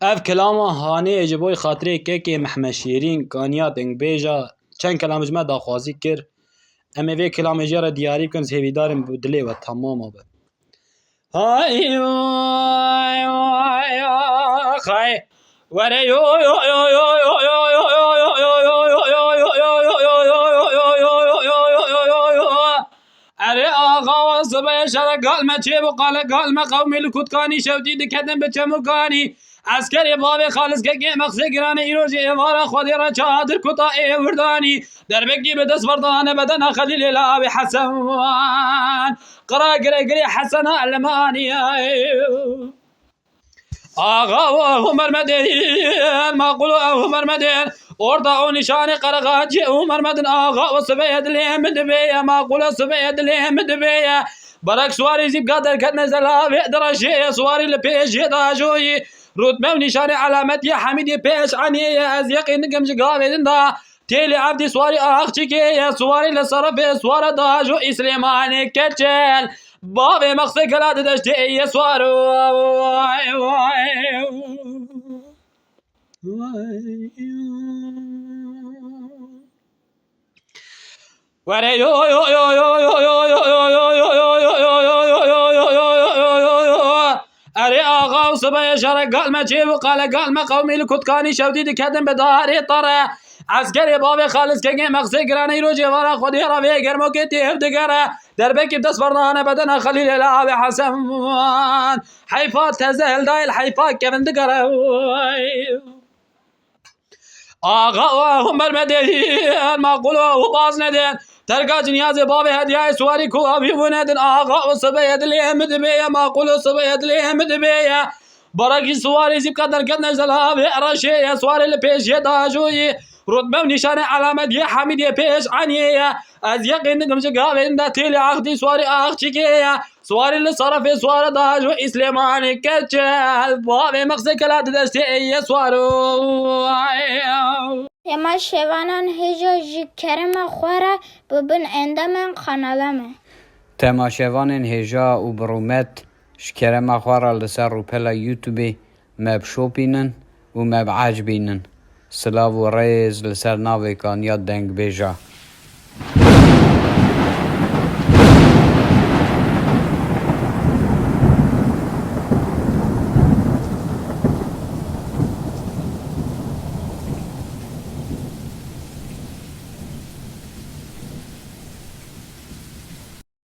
اف کلام هانه اجبوی خاطره که محمد شیرین کانیا دنگ بیجا چند کلام جمع داخوازی کر اما وی کلام جرا دیاری کن زهویدارم بدلی و تمام آبه های وای وای خای وره یو یو یو یو یو یو یو یو اره آقا صبح شرق قال ما چه بقال قال ما قومی لکوتکانی شودی دکتن به چمکانی عسکری باب خالص که مقصد گرانه ایروز ایوارا خودی را چادر کتا ایوردانی در بگی به دست بردان بدن خلیل لاب حسن قرا گری حسن علمانی آقا و عمر مدین معقول عمر مدین orada o nişanı karagacı Umar Medin ağa o sıvaya dilemedi beye معقول sıvaya dilemedi beye barak suari zip kadar kadnezela ve درجه suari لپیش داجوی رتبه و نشانه علامت یا حمید پیش عنیه از یقین نگم جگاویدن دا تیلی عبدی سواری آخ چکه یا سواری لصرف سوار داجو اسلیمانی کچل باب مقصد کلاد دشتی ای سوارو وره یو یو یو یو یو یو اره آقا و صبح شرق قال ما چه و قال ما قومی لکتکانی شودی دکتن به داری طره عسکری باب خالص که مقصد گرانی رو جوارا خودی را به گرمو که تیف دگره در بکی دست بردان بدن خلیل لعب حسن حیفات تزهل دایل حیفات کفن دگره آقا و عمر مدین معقول و باز ندین ترکاج نیاز باب هدیه سواری کو ابی بندن آقا و صبح دلی مدبیه معقول و صبح دلی مدبیه برای سواری زیب قدر کد نزلا به رشه سواری لپیش داجوی رتبه و نشان علامت یه حمید یه پیش عنیه از یقین نگم جگاوین دا تیل عقدی سواری آخ چکیه سواری لصرف سوار داجو اسلیمانی کچل باب مقصد کلات دستی ای سوارو اما شوانان هجا کرم خوره ببن اندمن قنالمه تماشاوان هجا و برومت شکرم خوره لسر رو پلا یوتیوبی مب شوپینن و مب عجبینن سلاو و ریز لسر ناوی کانیا دنگ بیجا